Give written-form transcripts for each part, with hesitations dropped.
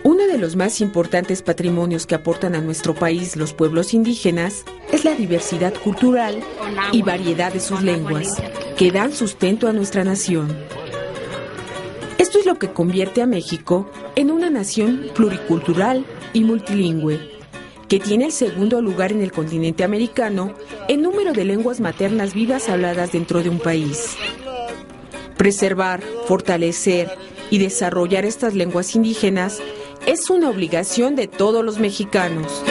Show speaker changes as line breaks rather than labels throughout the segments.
Uno de los más importantes patrimonios que aportan a nuestro país los pueblos indígenas es la diversidad cultural y variedad de sus lenguas, que dan sustento a nuestra nación. Esto es lo que convierte a México en una nación pluricultural y multilingüe, que tiene el segundo lugar en el continente americano en número de lenguas maternas vivas habladas dentro de un país. Preservar, fortalecer y desarrollar estas lenguas indígenas es una obligación de todos los mexicanos.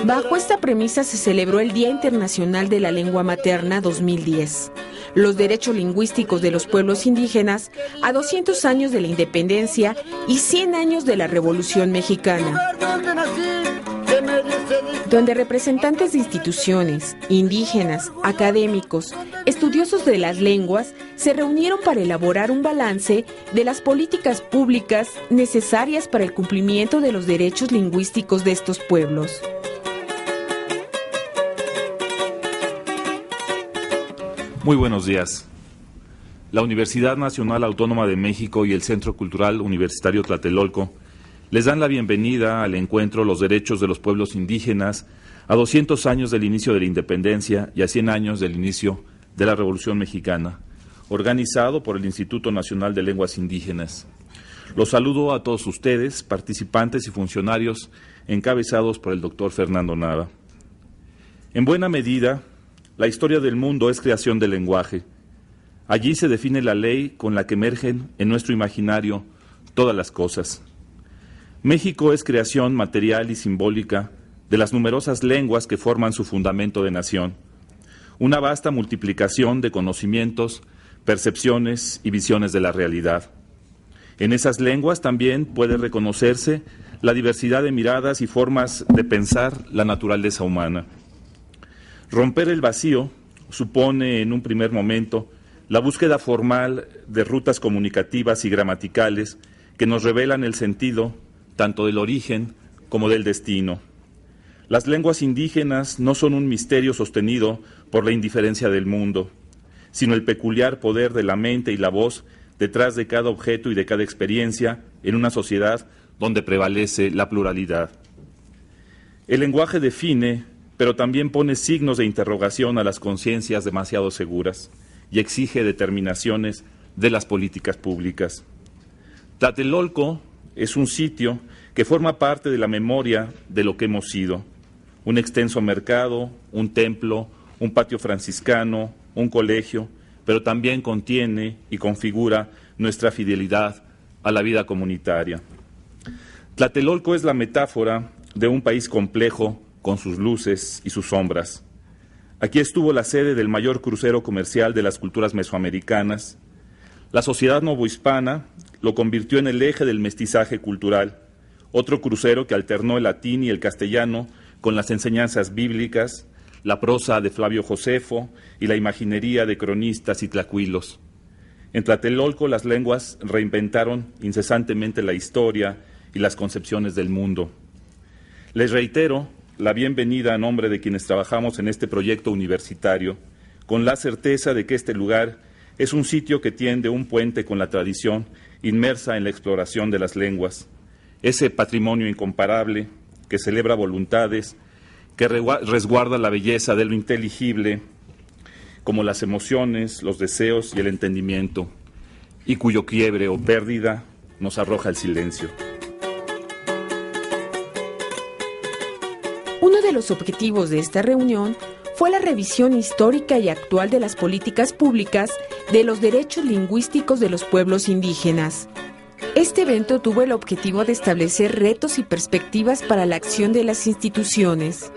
Bajo esta premisa se celebró el Día Internacional de la Lengua Materna 2010, los derechos lingüísticos de los pueblos indígenas a 200 años de la independencia y 100 años de la Revolución Mexicana, donde representantes de instituciones, indígenas, académicos, estudiosos de las lenguas se reunieron para elaborar un balance de las políticas públicas necesarias para el cumplimiento de los derechos lingüísticos de estos pueblos.
Muy buenos días. La Universidad Nacional Autónoma de México y el Centro Cultural Universitario Tlatelolco les dan la bienvenida al encuentro Los Derechos de los Pueblos Indígenas a 200 años del inicio de la independencia y a 100 años del inicio de la Revolución Mexicana, organizado por el Instituto Nacional de Lenguas Indígenas. Los saludo a todos ustedes, participantes y funcionarios encabezados por el doctor Fernando Nava. En buena medida, la historia del mundo es creación del lenguaje. Allí se define la ley con la que emergen en nuestro imaginario todas las cosas. México es creación material y simbólica de las numerosas lenguas que forman su fundamento de nación, una vasta multiplicación de conocimientos, percepciones y visiones de la realidad. En esas lenguas también puede reconocerse la diversidad de miradas y formas de pensar la naturaleza humana. Romper el vacío supone, en un primer momento, la búsqueda formal de rutas comunicativas y gramaticales que nos revelan el sentido tanto del origen como del destino. Las lenguas indígenas no son un misterio sostenido por la indiferencia del mundo, sino el peculiar poder de la mente y la voz detrás de cada objeto y de cada experiencia en una sociedad donde prevalece la pluralidad. El lenguaje define, pero también pone signos de interrogación a las conciencias demasiado seguras y exige determinaciones de las políticas públicas. Tlatelolco es un sitio que forma parte de la memoria de lo que hemos sido. Un extenso mercado, un templo, un patio franciscano, un colegio, pero también contiene y configura nuestra fidelidad a la vida comunitaria. Tlatelolco es la metáfora de un país complejo con sus luces y sus sombras. Aquí estuvo la sede del mayor crucero comercial de las culturas mesoamericanas. La sociedad novohispana lo convirtió en el eje del mestizaje cultural, otro crucero que alternó el latín y el castellano con las enseñanzas bíblicas, la prosa de Flavio Josefo y la imaginería de cronistas y tlacuilos. En Tlatelolco las lenguas reinventaron incesantemente la historia y las concepciones del mundo. Les reitero la bienvenida a nombre de quienes trabajamos en este proyecto universitario, con la certeza de que este lugar es un sitio que tiende un puente con la tradición inmersa en la exploración de las lenguas, ese patrimonio incomparable que celebra voluntades, que resguarda la belleza de lo inteligible, como las emociones, los deseos y el entendimiento, y cuyo quiebre o pérdida nos arroja el silencio.
Uno de los objetivos de esta reunión fue la revisión histórica y actual de las políticas públicas de los derechos lingüísticos de los pueblos indígenas. Este evento tuvo el objetivo de establecer retos y perspectivas para la acción de las instituciones.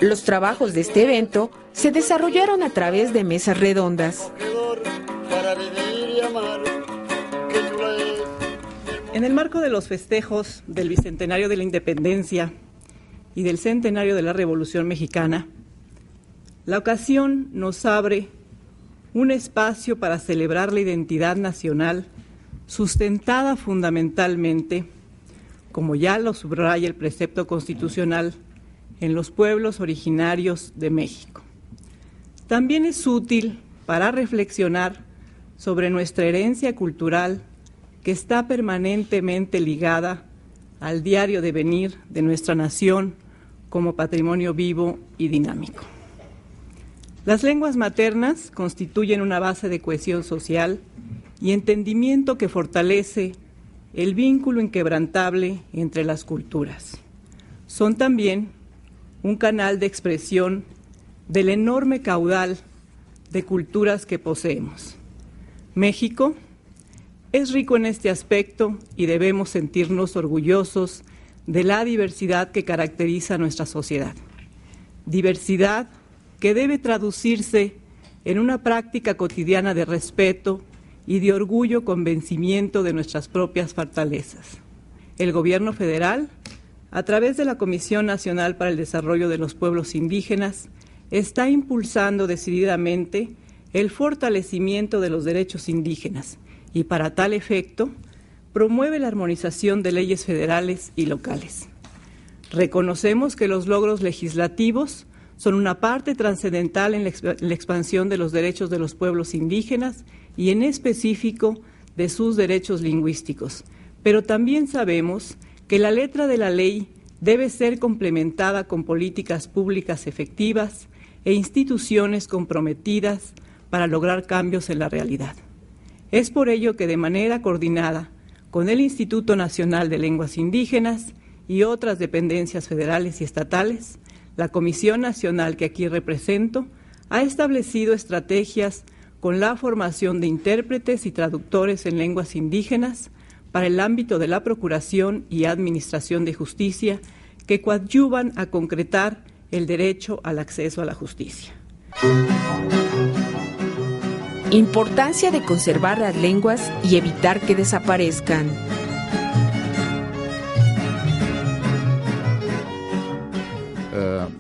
Los trabajos de este evento se desarrollaron a través de mesas redondas.
En el marco de los festejos del Bicentenario de la Independencia y del Centenario de la Revolución Mexicana, la ocasión nos abre un espacio para celebrar la identidad nacional sustentada fundamentalmente, como ya lo subraya el precepto constitucional, en los pueblos originarios de México. También es útil para reflexionar sobre nuestra herencia cultural que está permanentemente ligada al diario devenir de nuestra nación como patrimonio vivo y dinámico. Las lenguas maternas constituyen una base de cohesión social y entendimiento que fortalece el vínculo inquebrantable entre las culturas. Son también un canal de expresión del enorme caudal de culturas que poseemos. México es rico en este aspecto y debemos sentirnos orgullosos de la diversidad que caracteriza a nuestra sociedad. Diversidad que debe traducirse en una práctica cotidiana de respeto y de orgullo con vencimiento de nuestras propias fortalezas. El Gobierno federal, a través de la Comisión Nacional para el Desarrollo de los Pueblos Indígenas, está impulsando decididamente el fortalecimiento de los derechos indígenas y, para tal efecto, promueve la armonización de leyes federales y locales. Reconocemos que los logros legislativos son una parte trascendental en la expansión de los derechos de los pueblos indígenas y, en específico, de sus derechos lingüísticos, pero también sabemos que la letra de la ley debe ser complementada con políticas públicas efectivas e instituciones comprometidas para lograr cambios en la realidad. Es por ello que, de manera coordinada con el Instituto Nacional de Lenguas Indígenas y otras dependencias federales y estatales, la Comisión Nacional que aquí represento ha establecido estrategias con la formación de intérpretes y traductores en lenguas indígenas para el ámbito de la procuración y administración de justicia que coadyuvan a concretar el derecho al acceso a la justicia.
Importancia de conservar las lenguas y evitar que desaparezcan.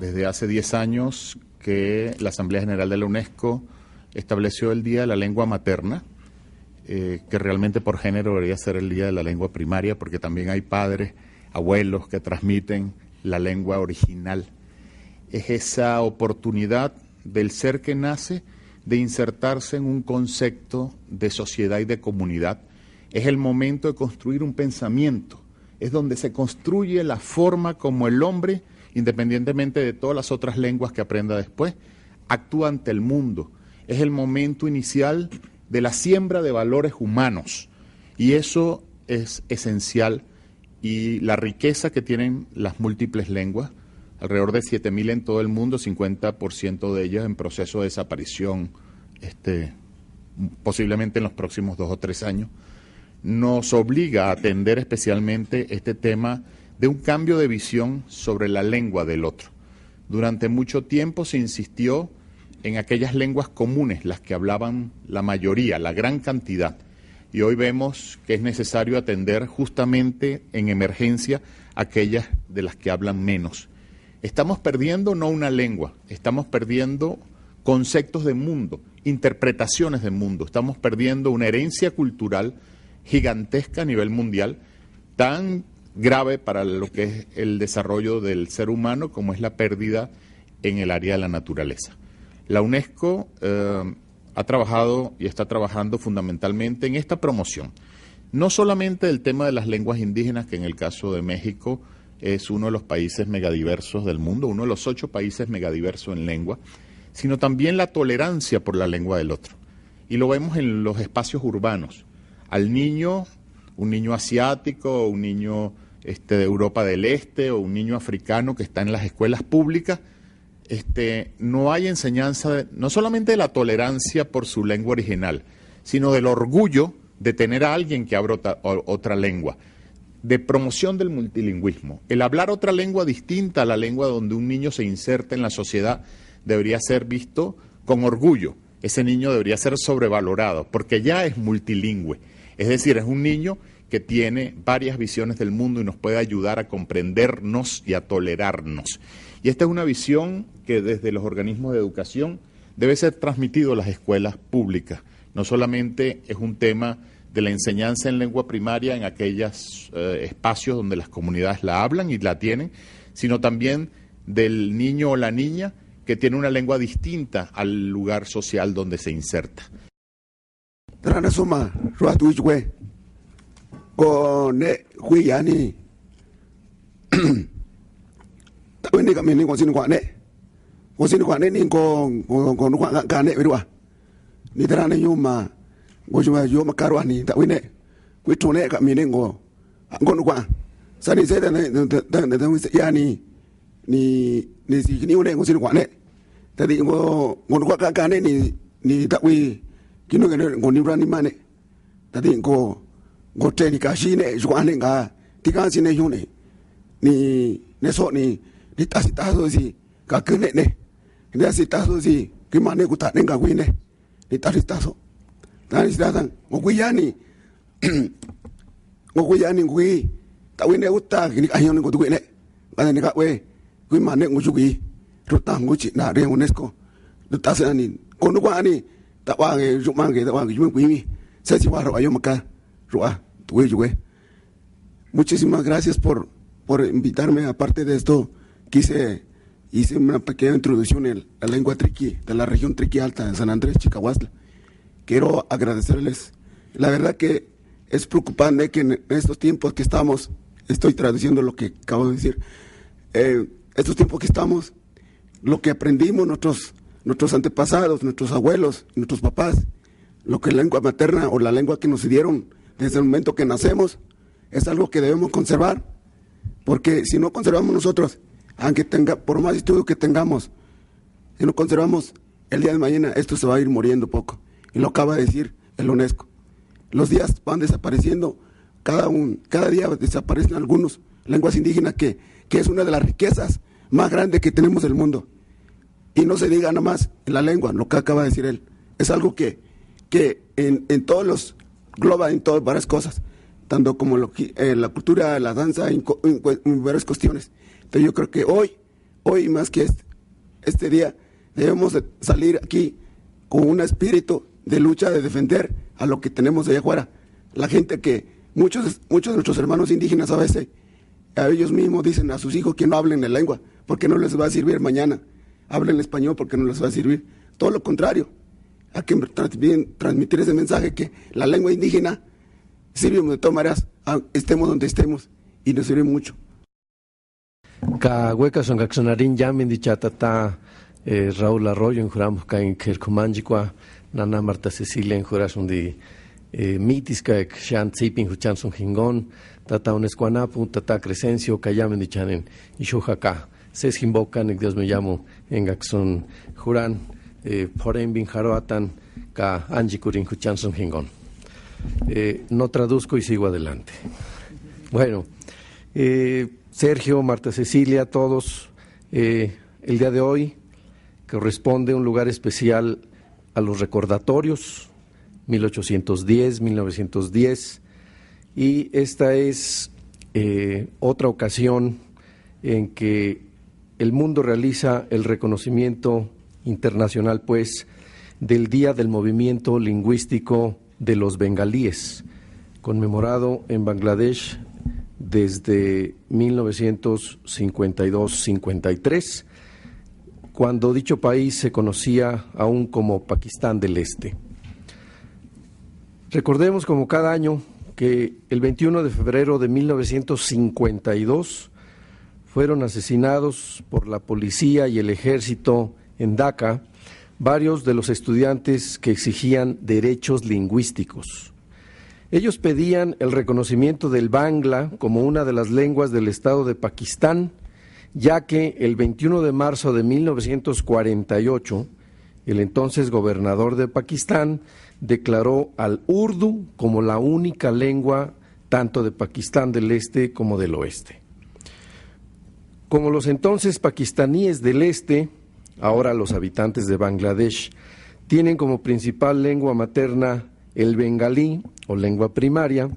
Desde hace 10 años que la Asamblea General de la UNESCO estableció el Día de la Lengua Materna, que realmente por género debería ser el Día de la Lengua Primaria, porque también hay padres, abuelos que transmiten la lengua original. Es esa oportunidad del ser que nace de insertarse en un concepto de sociedad y de comunidad. Es el momento de construir un pensamiento, es donde se construye la forma como el hombre, independientemente de todas las otras lenguas que aprenda después, actúa ante el mundo. Es el momento inicial de la siembra de valores humanos, y eso es esencial. Y la riqueza que tienen las múltiples lenguas, alrededor de 7.000 en todo el mundo, 50% de ellas en proceso de desaparición, posiblemente en los próximos 2 o 3 años, nos obliga a atender especialmente este tema de un cambio de visión sobre la lengua del otro. Durante mucho tiempo se insistió en aquellas lenguas comunes, las que hablaban la mayoría, la gran cantidad, y hoy vemos que es necesario atender justamente en emergencia aquellas de las que hablan menos. Estamos perdiendo no una lengua, estamos perdiendo conceptos de mundo, interpretaciones de mundo, estamos perdiendo una herencia cultural gigantesca a nivel mundial, tan grave para lo que es el desarrollo del ser humano como es la pérdida en el área de la naturaleza. La UNESCO ha trabajado y está trabajando fundamentalmente en esta promoción, no solamente del tema de las lenguas indígenas, que en el caso de México es uno de los países megadiversos del mundo, uno de los 8 países megadiversos en lengua, sino también la tolerancia por la lengua del otro. Y lo vemos en los espacios urbanos. Al niño, un niño asiático, un niño de Europa del Este o un niño africano que está en las escuelas públicas, no hay enseñanza no solamente de la tolerancia por su lengua original, sino del orgullo de tener a alguien que habla otra lengua, de promoción del multilingüismo. El hablar otra lengua distinta a la lengua donde un niño se inserta en la sociedad debería ser visto con orgullo. Ese niño debería ser sobrevalorado porque ya es multilingüe, es decir, es un niño que tiene varias visiones del mundo y nos puede ayudar a comprendernos y a tolerarnos. Y esta es una visión que desde los organismos de educación debe ser transmitido a las escuelas públicas. No solamente es un tema de la enseñanza en lengua primaria en aquellos espacios donde las comunidades la hablan y la tienen, sino también del niño o la niña que tiene una lengua distinta al lugar social donde se inserta.
ni si ni une ngosin kwane tadi ngo kwa kane ni takwi kino ngene ngoni brani mane tadi ngo teni kashine jwane nga tikansi ne yune ni so ni tasitaso si ka kene ne ni tasitaso si kimane kuta nenga kwine ni tasitaso tani sidatan ngokuyani ngwi tawine uta kini ayon ngo tukwine bane ka we kui mane ngujugi ruta nguchi na re UNESCO ruta ni kono kwani tawange jumange tawange jumui sesi waro ayomaka rua tuwe. Muchísimas gracias por invitarme. Aparte de esto, hice una pequeña introducción en la lengua triqui de la región Triqui Alta de San Andrés, Chicahuastla. Quiero agradecerles. La verdad que es preocupante que en estos tiempos que estamos, estoy traduciendo lo que acabo de decir, estos tiempos que estamos, lo que aprendimos nuestros antepasados, nuestros abuelos, nuestros papás, lo que es la lengua materna o la lengua que nos dieron desde el momento que nacemos, es algo que debemos conservar, porque si no conservamos nosotros, aunque por más estudio que tengamos, si no conservamos, el día de mañana esto se va a ir muriendo poco, y lo acaba de decir el UNESCO. Los días van desapareciendo, cada día desaparecen algunas lenguas indígenas que es una de las riquezas más grandes que tenemos en el mundo. Y no se diga nada más en la lengua, lo que acaba de decir él. Es algo que en todos los globa en todas varias cosas, tanto como la cultura, la danza, en varias cuestiones. Entonces yo creo que hoy más que este día, debemos de salir aquí con un espíritu de lucha, de defender a lo que tenemos allá afuera. La gente que, muchos de nuestros hermanos indígenas a veces, a ellos mismos dicen a sus hijos que no hablen la lengua, porque no les va a servir mañana. Hablen español porque no les va a servir. Todo lo contrario. Hay que transmitir ese mensaje que la lengua indígena sirve de todas maneras, estemos donde estemos, y nos sirve mucho.
Ka hueca son caxonarín llamen dichata Raúl Arroyo en juramos ka en Kerkumanjikwa, Nana Marta Cecilia en jurasun di mitisca ek shan tsipin huchanson jingon, tata unescuanapu, tata Crescencio, ka llamen dichanen ishojaka. Ses jimbocan, Dios me llamo en Gaxon Juran, Poren bin Jaroatan, ka Anjikurin Huchanson Jingon. No traduzco y sigo adelante. Bueno, Sergio, Marta Cecilia, todos, el día de hoy corresponde un lugar especial a los recordatorios, 1810, 1910, y esta es otra ocasión en que el mundo realiza el reconocimiento internacional, pues, del Día del Movimiento Lingüístico de los Bengalíes, conmemorado en Bangladesh desde 1952-53, cuando dicho país se conocía aún como Pakistán del Este. Recordemos, como cada año, que el 21 de febrero de 1952 fueron asesinados por la policía y el ejército en Dhaka varios de los estudiantes que exigían derechos lingüísticos. Ellos pedían el reconocimiento del Bangla como una de las lenguas del Estado de Pakistán, ya que el 21 de marzo de 1948, el entonces gobernador de Pakistán declaró al Urdu como la única lengua tanto de Pakistán del Este como del Oeste. Como los entonces pakistaníes del Este, ahora los habitantes de Bangladesh, tienen como principal lengua materna el bengalí o lengua primaria,